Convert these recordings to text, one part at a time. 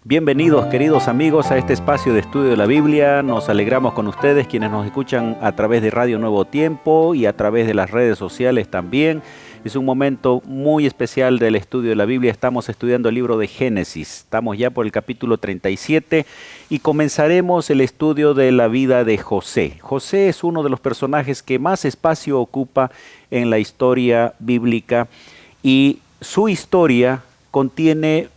Bienvenidos, queridos amigos, a este espacio de estudio de la Biblia. Nos alegramos con ustedes, quienes nos escuchan a través de Radio Nuevo Tiempo y a través de las redes sociales también. Es un momento muy especial del estudio de la Biblia. Estamos estudiando el libro de Génesis. Estamos ya por el capítulo 37 y comenzaremos el estudio de la vida de José. José es uno de los personajes que más espacio ocupa en la historia bíblica y su historia contiene,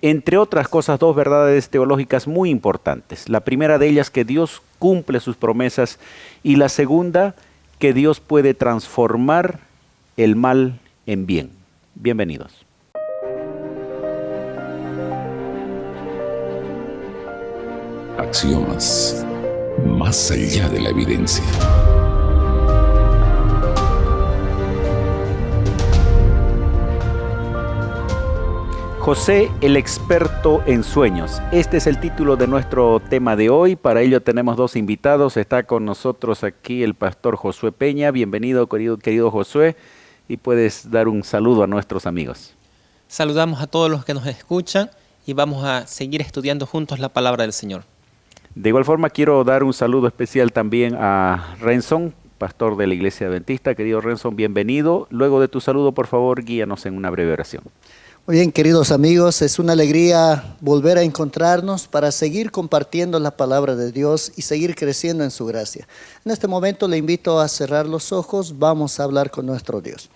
entre otras cosas, dos verdades teológicas muy importantes. La primera de ellas, que Dios cumple sus promesas, y la segunda, que Dios puede transformar el mal en bien. Bienvenidos. Axiomas, más allá de la evidencia. José, el experto en sueños. Este es el título de nuestro tema de hoy. Para ello tenemos dos invitados. Está con nosotros aquí el pastor Josué Peña. Bienvenido, querido Josué, y puedes dar un saludo a nuestros amigos. Saludamos a todos los que nos escuchan y vamos a seguir estudiando juntos la palabra del Señor. De igual forma, quiero dar un saludo especial también a Renson, pastor de la Iglesia Adventista. Querido Renson, bienvenido. Luego de tu saludo, por favor, guíanos en una breve oración. Muy bien, queridos amigos, es una alegría volver a encontrarnos para seguir compartiendo la palabra de Dios y seguir creciendo en su gracia. En este momento le invito a cerrar los ojos. Vamos a hablar con nuestro Dios.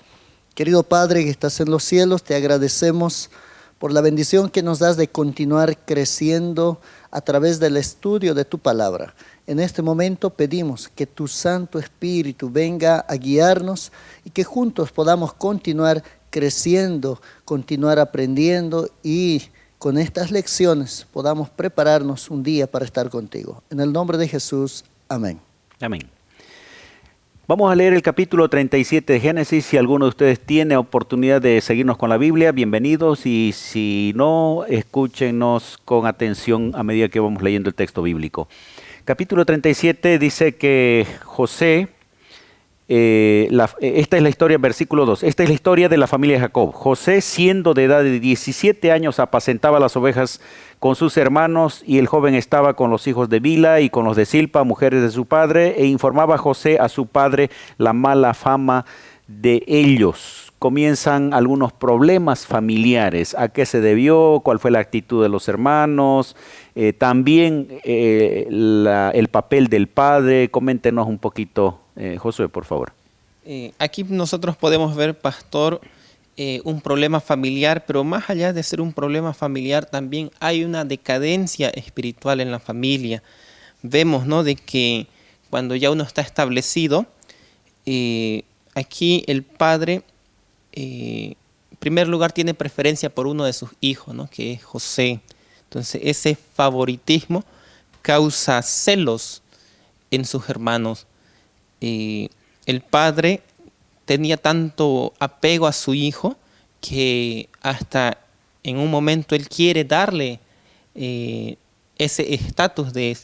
Querido Padre que estás en los cielos, te agradecemos por la bendición que nos das de continuar creciendo a través del estudio de tu palabra. En este momento pedimos que tu Santo Espíritu venga a guiarnos y que juntos podamos continuar creciendo, continuar aprendiendo y con estas lecciones podamos prepararnos un día para estar contigo. En el nombre de Jesús, amén. Amén. Vamos a leer el capítulo 37 de Génesis. Si alguno de ustedes tiene oportunidad de seguirnos con la Biblia, bienvenidos, y si no, escúchenos con atención a medida que vamos leyendo el texto bíblico. Capítulo 37 dice que José, esta es la historia, versículo 2, esta es la historia de la familia de Jacob. José, siendo de edad de 17 años, apacentaba las ovejas con sus hermanos, y el joven estaba con los hijos de Bila y con los de Silpa, mujeres de su padre, e informaba José a su padre la mala fama de ellos. Comienzan algunos problemas familiares. ¿A qué se debió? ¿Cuál fue la actitud de los hermanos? También el papel del padre. Coméntenos un poquito, Josué, por favor. Aquí nosotros podemos ver, pastor, un problema familiar, pero más allá de ser un problema familiar, también hay una decadencia espiritual en la familia. Vemos, ¿no?, de que cuando ya uno está establecido, aquí el padre, en primer lugar, tiene preferencia por uno de sus hijos, ¿no?, que es José. Entonces, ese favoritismo causa celos en sus hermanos. El padre tenía tanto apego a su hijo que hasta en un momento él quiere darle ese estatus de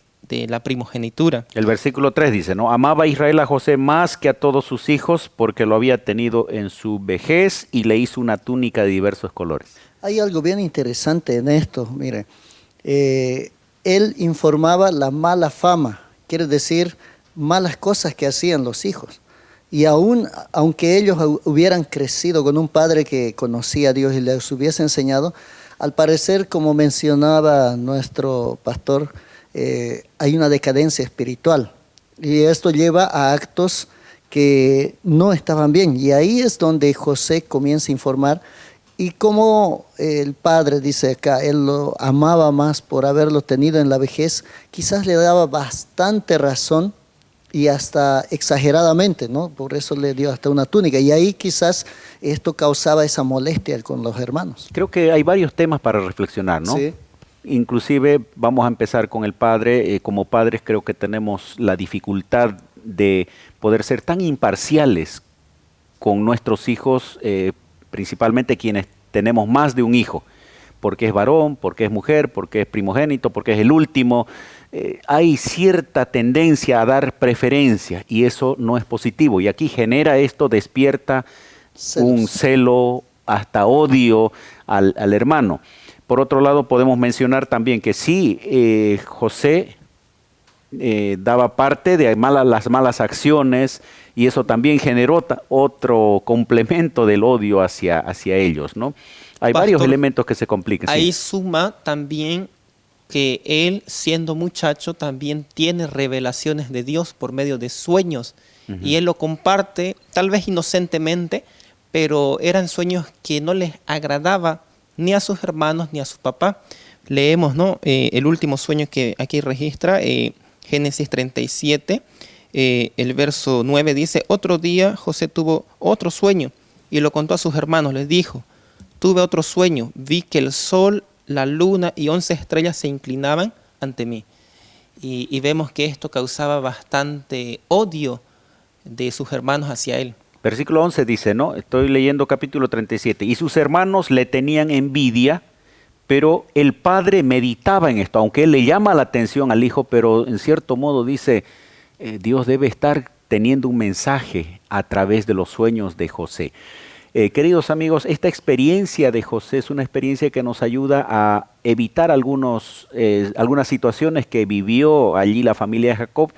la primogenitura. El versículo 3 dice, ¿no? Amaba Israel a José más que a todos sus hijos, porque lo había tenido en su vejez, y le hizo una túnica de diversos colores. Hay algo bien interesante en esto, mire. Él informaba la mala fama, quiere decir malas cosas que hacían los hijos. Y aunque ellos hubieran crecido con un padre que conocía a Dios y les hubiese enseñado, al parecer, como mencionaba nuestro pastor, hay una decadencia espiritual. Y esto lleva a actos que no estaban bien. Y ahí es donde José comienza a informar. Y como el padre dice acá, él lo amaba más por haberlo tenido en la vejez, quizás le daba bastante razón, y hasta exageradamente, ¿no? Por eso le dio hasta una túnica. Y ahí quizás esto causaba esa molestia con los hermanos. Creo que hay varios temas para reflexionar, ¿no? Sí. Inclusive vamos a empezar con el padre. Como padres creo que tenemos la dificultad de poder ser tan imparciales con nuestros hijos, principalmente quienes tenemos más de un hijo, porque es varón, porque es mujer, porque es primogénito, porque es el último. Hay cierta tendencia a dar preferencia, y eso no es positivo. Y aquí genera esto, despierta un celo, hasta odio al hermano. Por otro lado, podemos mencionar también que sí, José daba parte de las malas acciones y eso también generó otro complemento del odio hacia ellos, ¿no? Hay varios elementos que se complican. Ahí sí. suma también que él, siendo muchacho, también tiene revelaciones de Dios por medio de sueños. Y él lo comparte, tal vez inocentemente, pero eran sueños que no les agradaba ni a sus hermanos ni a su papá. Leemos, ¿no? El último sueño que aquí registra, Génesis 37, el verso 9 dice: otro día José tuvo otro sueño y lo contó a sus hermanos. Les dijo: tuve otro sueño, vi que el sol, la luna y 11 estrellas se inclinaban ante mí. Y vemos que esto causaba bastante odio de sus hermanos hacia él. Versículo 11 dice, ¿no? Estoy leyendo capítulo 37. Y sus hermanos le tenían envidia, pero el padre meditaba en esto, aunque él le llama la atención al hijo, pero en cierto modo dice, Dios debe estar teniendo un mensaje a través de los sueños de José. Queridos amigos, esta experiencia de José es una experiencia que nos ayuda a evitar algunas situaciones que vivió allí la familia de Jacob,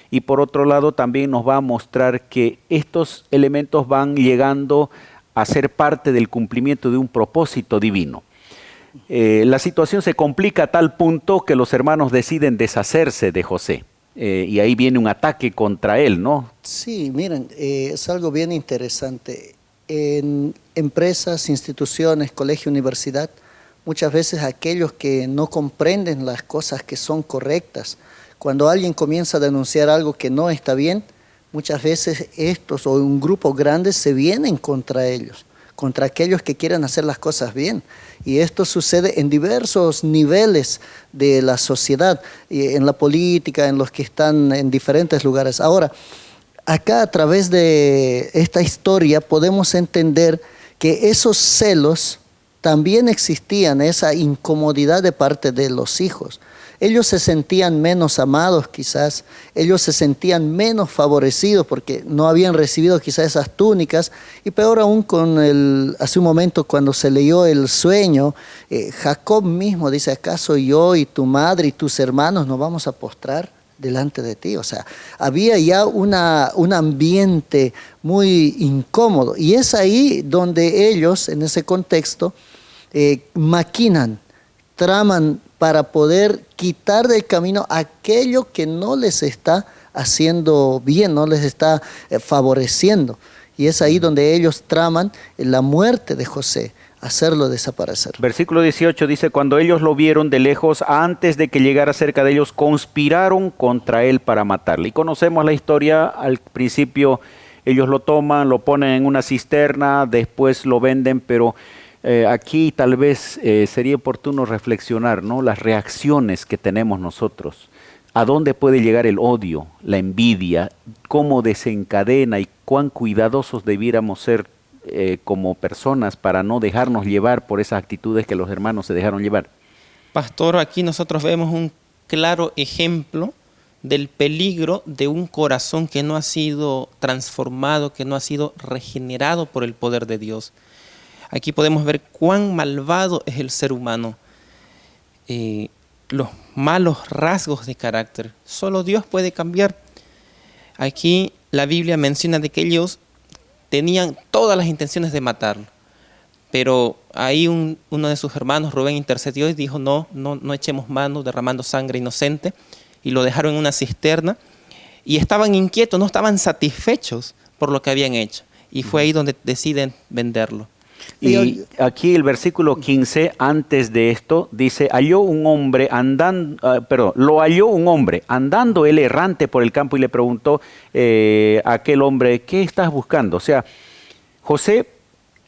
y por otro lado también nos va a mostrar que estos elementos van llegando a ser parte del cumplimiento de un propósito divino. La situación se complica a tal punto que los hermanos deciden deshacerse de José, y ahí viene un ataque contra él, ¿no? Sí, miren, es algo bien interesante. En empresas, instituciones, colegio, universidad, muchas veces aquellos que no comprenden las cosas que son correctas, cuando alguien comienza a denunciar algo que no está bien, muchas veces estos o un grupo grande se vienen contra ellos, contra aquellos que quieren hacer las cosas bien. Y esto sucede en diversos niveles de la sociedad, en la política, en los que están en diferentes lugares. Ahora, acá a través de esta historia podemos entender que esos celos también existían, esa incomodidad de parte de los hijos. Ellos se sentían menos amados quizás, ellos se sentían menos favorecidos porque no habían recibido quizás esas túnicas, y peor aún hace un momento cuando se leyó el sueño, Jacob mismo dice, ¿acaso yo y tu madre y tus hermanos nos vamos a postrar delante de ti? O sea, había ya un ambiente muy incómodo, y es ahí donde ellos, en ese contexto, maquinan, traman para poder quitar del camino aquello que no les está haciendo bien, no les está favoreciendo. Y es ahí donde ellos traman la muerte de José, hacerlo desaparecer. Versículo 18 dice, cuando ellos lo vieron de lejos, antes de que llegara cerca de ellos, conspiraron contra él para matarle. Y conocemos la historia. Al principio ellos lo toman, lo ponen en una cisterna, después lo venden, pero aquí tal vez sería oportuno reflexionar, ¿no? Las reacciones que tenemos nosotros. ¿A dónde puede llegar el odio, la envidia? ¿Cómo desencadena y cuán cuidadosos debiéramos ser como personas para no dejarnos llevar por esas actitudes que los hermanos se dejaron llevar? Pastor, aquí nosotros vemos un claro ejemplo del peligro de un corazón que no ha sido transformado, que no ha sido regenerado por el poder de Dios. Aquí podemos ver cuán malvado es el ser humano. Los malos rasgos de carácter, solo Dios puede cambiar. Aquí la Biblia menciona de que ellos tenían todas las intenciones de matarlo, pero ahí uno de sus hermanos, Rubén, intercedió y dijo, no echemos mano derramando sangre inocente, y lo dejaron en una cisterna, y estaban inquietos, no estaban satisfechos por lo que habían hecho, y fue ahí donde deciden venderlo. Y aquí el versículo 15, antes de esto, dice, lo halló un hombre andando él errante por el campo, y le preguntó a aquel hombre, ¿qué estás buscando? O sea, José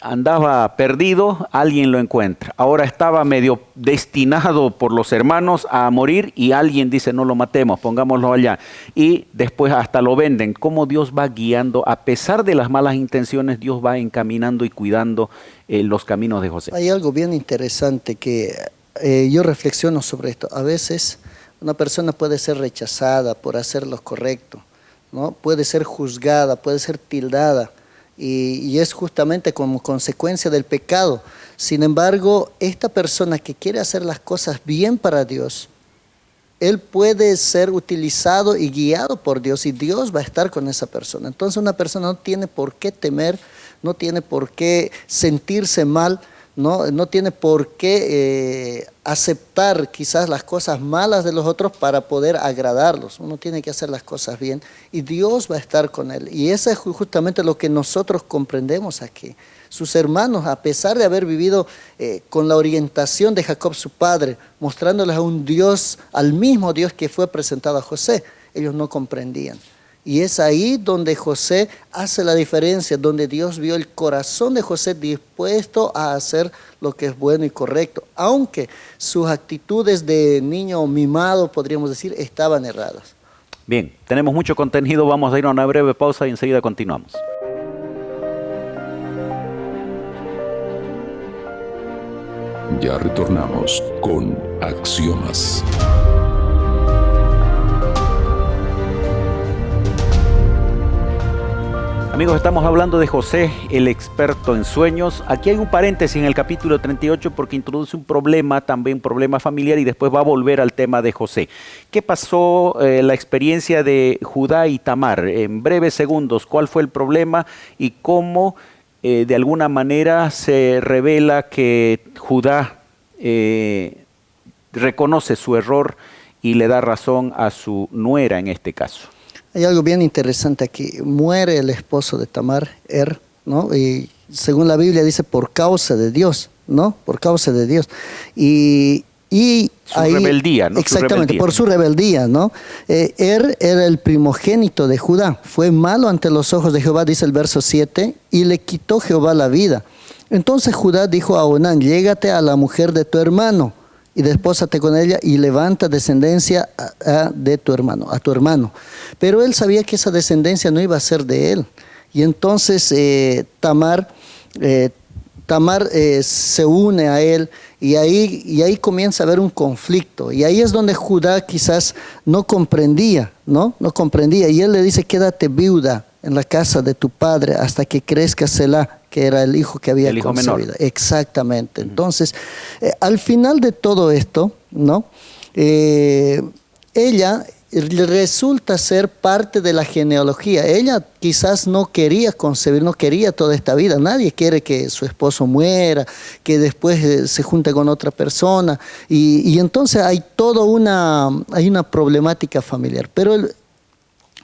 andaba perdido, alguien lo encuentra. Ahora estaba medio destinado por los hermanos a morir, y alguien dice, no lo matemos, pongámoslo allá. Y después hasta lo venden. Cómo Dios va guiando, a pesar de las malas intenciones, Dios va encaminando y cuidando los caminos de José. Hay algo bien interesante que yo reflexiono sobre esto. A veces una persona puede ser rechazada por hacer lo correcto, ¿no? Puede ser juzgada, puede ser tildada. y es justamente como consecuencia del pecado. Sin embargo, esta persona que quiere hacer las cosas bien para Dios, él puede ser utilizado y guiado por Dios y Dios va a estar con esa persona. Entonces una persona no tiene por qué temer, no tiene por qué sentirse mal, no tiene por qué aceptar quizás las cosas malas de los otros para poder agradarlos. Uno tiene que hacer las cosas bien y Dios va a estar con él. Y eso es justamente lo que nosotros comprendemos aquí. Sus hermanos, a pesar de haber vivido con la orientación de Jacob su padre, mostrándoles a un Dios, al mismo Dios que fue presentado a José, ellos no comprendían. Y es ahí donde José hace la diferencia, donde Dios vio el corazón de José dispuesto a hacer lo que es bueno y correcto, aunque sus actitudes de niño mimado, podríamos decir, estaban erradas. Bien, tenemos mucho contenido, vamos a ir a una breve pausa y enseguida continuamos. Ya retornamos con Axiomas. Amigos, estamos hablando de José, el experto en sueños. Aquí hay un paréntesis en el capítulo 38 porque introduce un problema, también un problema familiar, y después va a volver al tema de José. ¿Qué pasó la experiencia de Judá y Tamar? En breves segundos, ¿cuál fue el problema y cómo de alguna manera se revela que Judá reconoce su error y le da razón a su nuera en este caso? Hay algo bien interesante aquí. Muere el esposo de Tamar, ¿no? Y según la Biblia dice por causa de Dios, ¿no? Por causa de Dios. Y su rebeldía, ¿no? Exactamente, por su rebeldía, ¿no? Era el primogénito de Judá. Fue malo ante los ojos de Jehová, dice el verso 7, y le quitó Jehová la vida. Entonces Judá dijo a Onán, llégate a la mujer de tu hermano y despósate con ella y levanta descendencia de tu hermano, a tu hermano. Pero él sabía que esa descendencia no iba a ser de él. Y entonces Tamar se une a él y ahí comienza a haber un conflicto. Y ahí es donde Judá quizás no comprendía, ¿no? No comprendía. Y él le dice, quédate viuda en la casa de tu padre hasta que crezca Selá, que era el hijo que había concebido. Menor. Exactamente. Entonces, al final de todo esto, ¿no? Ella resulta ser parte de la genealogía. Ella quizás no quería concebir, no quería toda esta vida. Nadie quiere que su esposo muera, que después se junte con otra persona. Y entonces hay toda una problemática familiar. Pero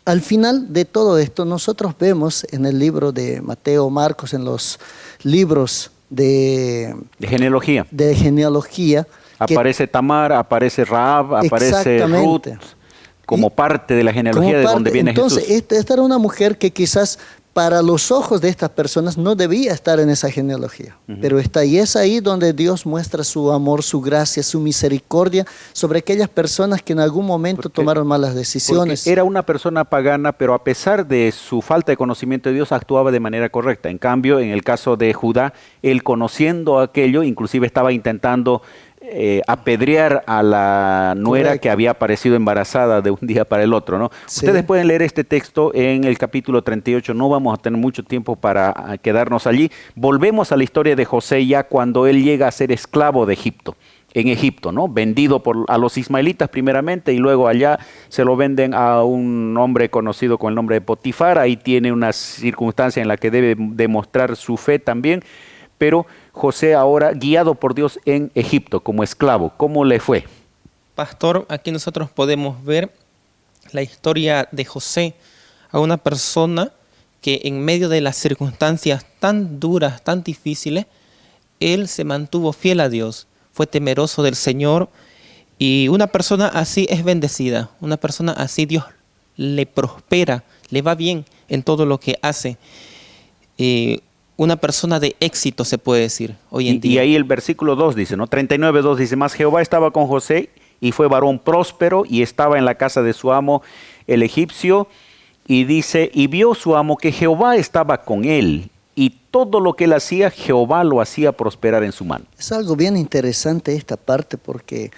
al final de todo esto, nosotros vemos en el libro de Mateo, Marcos, en los libros de genealogía. Aparece Tamar, aparece Rahab, aparece Ruth, como parte de la genealogía de donde viene Jesús. Entonces, esta era una mujer que quizás para los ojos de estas personas no debía estar en esa genealogía, pero está, y es ahí donde Dios muestra su amor, su gracia, su misericordia sobre aquellas personas que en algún momento tomaron malas decisiones. Era una persona pagana, pero a pesar de su falta de conocimiento de Dios, actuaba de manera correcta. En cambio, en el caso de Judá, él conociendo aquello, inclusive estaba intentando apedrear a la nuera. Correcto. Que había aparecido embarazada de un día para el otro, ¿no? Sí. Ustedes pueden leer este texto en el capítulo 38, no vamos a tener mucho tiempo para quedarnos allí. Volvemos a la historia de José ya cuando él llega a ser esclavo de Egipto, en Egipto, ¿no? Vendido a los ismaelitas primeramente y luego allá se lo venden a un hombre conocido con el nombre de Potifar. Ahí tiene una circunstancia en la que debe demostrar su fe también, pero José ahora guiado por Dios en Egipto como esclavo, ¿cómo le fue? Pastor, aquí nosotros podemos ver la historia de José, a una persona que en medio de las circunstancias tan duras, tan difíciles, él se mantuvo fiel a Dios, fue temeroso del Señor, y una persona así es bendecida, una persona así Dios le prospera, le va bien en todo lo que hace. Una persona de éxito se puede decir hoy en día. Y ahí el versículo 2 dice, ¿no? 39:2 dice, mas Jehová estaba con José y fue varón próspero y estaba en la casa de su amo el egipcio, y dice, y vio su amo que Jehová estaba con él y todo lo que él hacía, Jehová lo hacía prosperar en su mano. Es algo bien interesante esta parte porque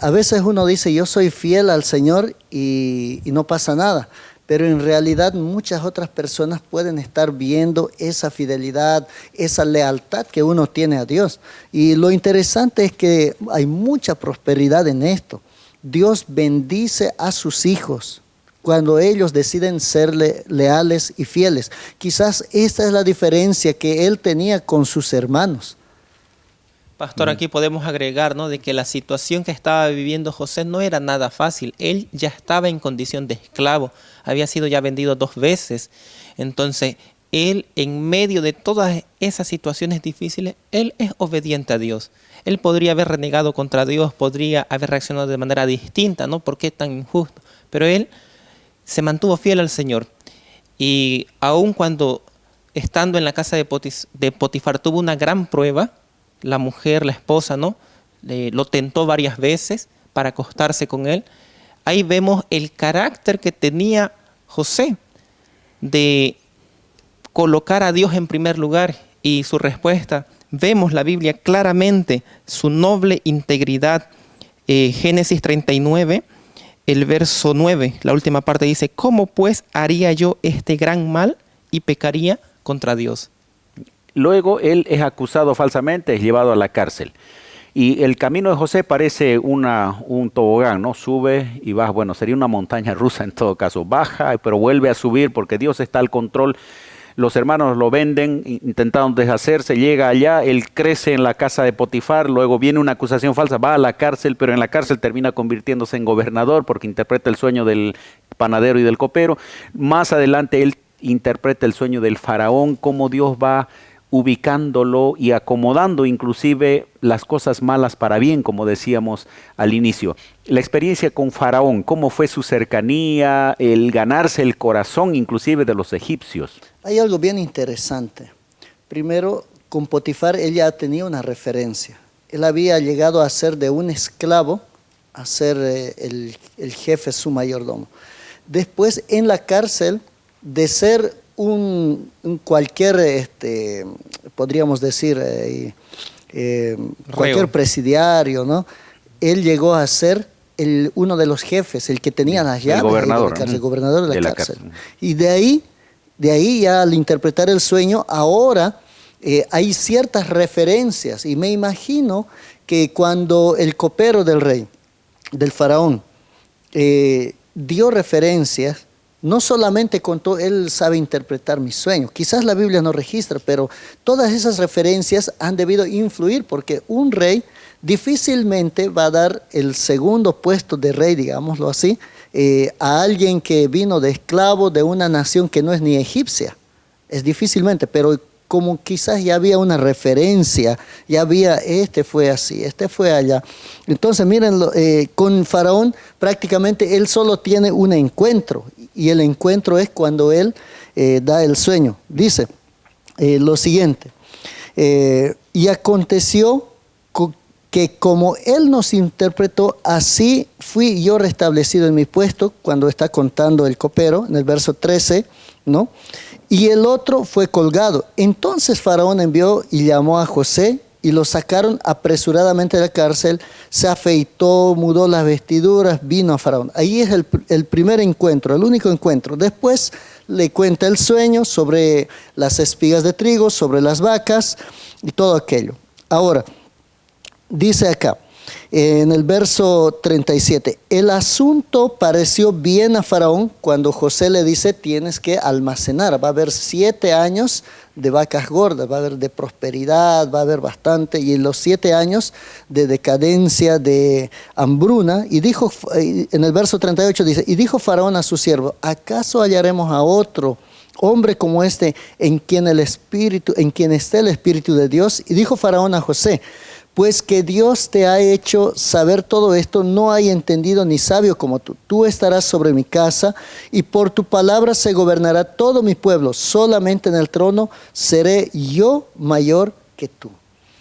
a veces uno dice, yo soy fiel al Señor y no pasa nada. pero en realidad muchas otras personas pueden estar viendo esa fidelidad, esa lealtad que uno tiene a Dios. Y lo interesante es que hay mucha prosperidad en esto. Dios bendice a sus hijos cuando ellos deciden ser leales y fieles. Quizás esta es la diferencia que él tenía con sus hermanos. Pastor, aquí podemos agregar, ¿no?, de que la situación que estaba viviendo José no era nada fácil. Él ya estaba en condición de esclavo, había sido ya vendido 2 veces. Entonces, él, en medio de todas esas situaciones difíciles, él es obediente a Dios. Él podría haber renegado contra Dios, podría haber reaccionado de manera distinta, ¿no? ¿Por qué tan injusto? Pero él se mantuvo fiel al Señor. Y aun cuando, estando en la casa de Potifar, tuvo una gran prueba, la mujer, la esposa, ¿no?, lo tentó varias veces para acostarse con él. Ahí vemos el carácter que tenía José de colocar a Dios en primer lugar, y su respuesta, vemos la Biblia claramente, su noble integridad. Génesis 39, el verso 9, la última parte dice: ¿cómo pues haría yo este gran mal y pecaría contra Dios? Luego él es acusado falsamente, es llevado a la cárcel. Y el camino de José parece un tobogán, ¿no? Sube y baja. Bueno, sería una montaña rusa en todo caso. Baja, pero vuelve a subir porque Dios está al control. Los hermanos lo venden, intentaron deshacerse, llega allá, él crece en la casa de Potifar, luego viene una acusación falsa, va a la cárcel, pero en la cárcel termina convirtiéndose en gobernador porque interpreta el sueño del panadero y del copero. Más adelante él interpreta el sueño del faraón, cómo Dios va ubicándolo y acomodando inclusive las cosas malas para bien, como decíamos al inicio. La experiencia con Faraón, cómo fue su cercanía, el ganarse el corazón inclusive de los egipcios. Hay algo bien interesante. Primero, con Potifar él ya tenía una referencia. Él había llegado a ser de un esclavo a ser el jefe, su mayordomo. Después, en la cárcel, de ser un cualquier, podríamos decir, cualquier presidiario, ¿no? Él llegó a ser uno de los jefes, el que tenía las llaves, el gobernador, el gobernador de la cárcel. Y de ahí ya al interpretar el sueño, ahora hay ciertas referencias, y me imagino que cuando el copero del rey, del faraón, dio referencias, no solamente contó, él sabe interpretar mis sueños. Quizás la Biblia no registra, pero todas esas referencias han debido influir, porque un rey difícilmente va a dar el segundo puesto de rey, digámoslo así, a alguien que vino de esclavo de una nación que no es ni egipcia. Es difícilmente, pero como quizás ya había una referencia, ya había, este fue así, este fue allá. Entonces, miren, con Faraón prácticamente él solo tiene un encuentro, y el encuentro es cuando él da el sueño. Dice lo siguiente: y aconteció que como él nos interpretó, así fui yo restablecido en mi puesto, cuando está contando el copero, en el verso 13, ¿no? Y el otro fue colgado. Entonces Faraón envió y llamó a José, y lo sacaron apresuradamente de la cárcel, se afeitó, mudó las vestiduras, vino a Faraón. Ahí es el primer encuentro, el único encuentro. Después le cuenta el sueño sobre las espigas de trigo, sobre las vacas y todo aquello. Ahora, dice acá, en el verso 37, el asunto pareció bien a Faraón cuando José le dice: tienes que almacenar, va a haber 7 años de vacas gordas, va a haber de prosperidad, va a haber bastante, y en los 7 años de decadencia, de hambruna. Y dijo, en el verso 38 dice: y dijo Faraón a su siervo: ¿acaso hallaremos a otro hombre como este en quien esté el Espíritu de Dios? Y dijo Faraón a José: pues que Dios te ha hecho saber todo esto, no hay entendido ni sabio como tú. Tú estarás sobre mi casa, y por tu palabra se gobernará todo mi pueblo. Solamente en el trono seré yo mayor que tú.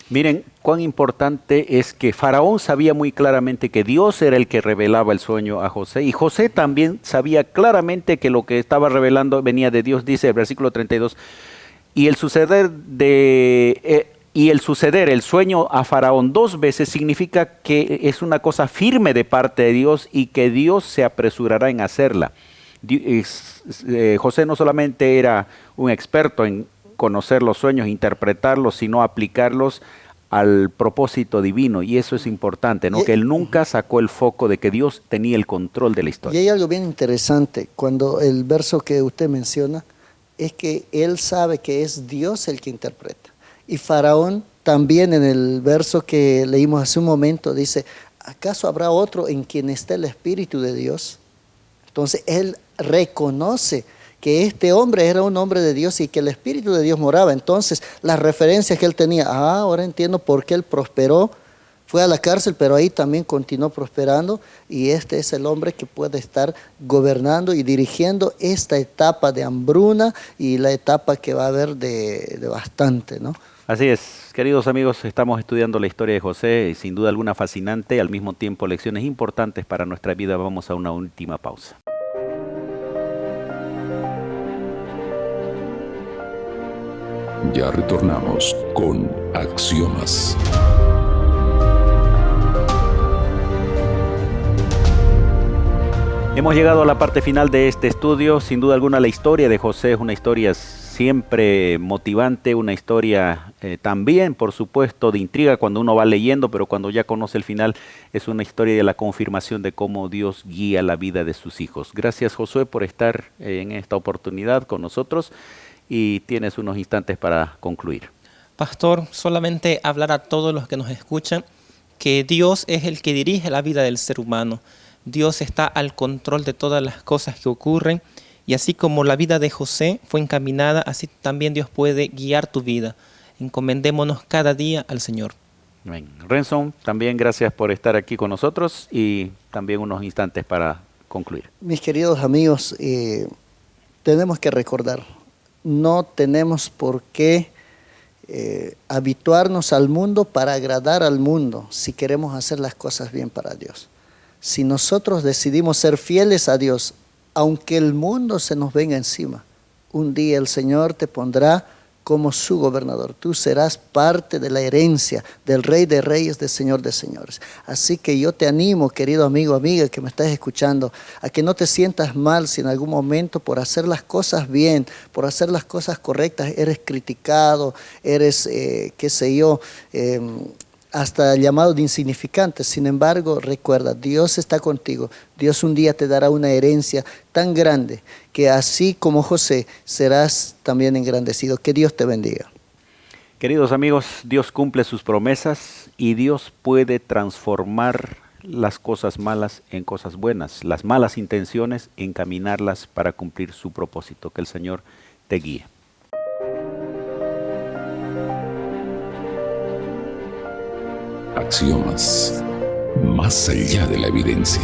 Miren cuán importante es que Faraón sabía muy claramente que Dios era el que revelaba el sueño a José, y José también sabía claramente que lo que estaba revelando venía de Dios. Dice el versículo 32, y el suceder el sueño a Faraón 2 veces significa que es una cosa firme de parte de Dios y que Dios se apresurará en hacerla. José no solamente era un experto en conocer los sueños, interpretarlos, sino aplicarlos al propósito divino, y eso es importante, ¿no? Que él nunca sacó el foco de que Dios tenía el control de la Y historia. hay algo bien interesante cuando el verso que usted menciona es que él sabe que es Dios el que interpreta. Y Faraón también en el verso que leímos hace un momento dice, ¿acaso habrá otro en quien esté el Espíritu de Dios? Entonces él reconoce que este hombre era un hombre de Dios y que el Espíritu de Dios moraba. Entonces las referencias que él tenía, ahora entiendo por qué él prosperó, fue a la cárcel, pero ahí también continuó prosperando, y este es el hombre que puede estar gobernando y dirigiendo esta etapa de hambruna y la etapa que va a haber de bastante, ¿no? Así es, queridos amigos, estamos estudiando la historia de José, y sin duda alguna fascinante, al mismo tiempo lecciones importantes para nuestra vida. Vamos a una última pausa. Ya retornamos con Axiomas. Hemos llegado a la parte final de este estudio. Sin duda alguna la historia de José es una historia siempre motivante, una historia también, por supuesto, de intriga cuando uno va leyendo, pero cuando ya conoce el final es una historia de la confirmación de cómo Dios guía la vida de sus hijos. Gracias, Josué, por estar en esta oportunidad con nosotros, y tienes unos instantes para concluir. Pastor, solamente hablar a todos los que nos escuchan que Dios es el que dirige la vida del ser humano. Dios está al control de todas las cosas que ocurren, y así como la vida de José fue encaminada, así también Dios puede guiar tu vida. Encomendémonos cada día al Señor. Amén. Renson, también gracias por estar aquí con nosotros, y también unos instantes para concluir. Mis queridos amigos, tenemos que recordar, no tenemos por qué habituarnos al mundo para agradar al mundo si queremos hacer las cosas bien para Dios. Si nosotros decidimos ser fieles a Dios, aunque el mundo se nos venga encima, un día el Señor te pondrá como su gobernador. Tú serás parte de la herencia del Rey de Reyes, del Señor de Señores. Así que yo te animo, querido amigo, amiga, que me estás escuchando, a que no te sientas mal si en algún momento por hacer las cosas bien, por hacer las cosas correctas, eres criticado, eres, qué sé yo, hasta llamado de insignificante. Sin embargo, recuerda, Dios está contigo. Dios un día te dará una herencia tan grande que así como José serás también engrandecido. Que Dios te bendiga. Queridos amigos, Dios cumple sus promesas, y Dios puede transformar las cosas malas en cosas buenas, las malas intenciones encaminarlas para cumplir su propósito. Que el Señor te guíe. Axiomas. Más allá de la evidencia.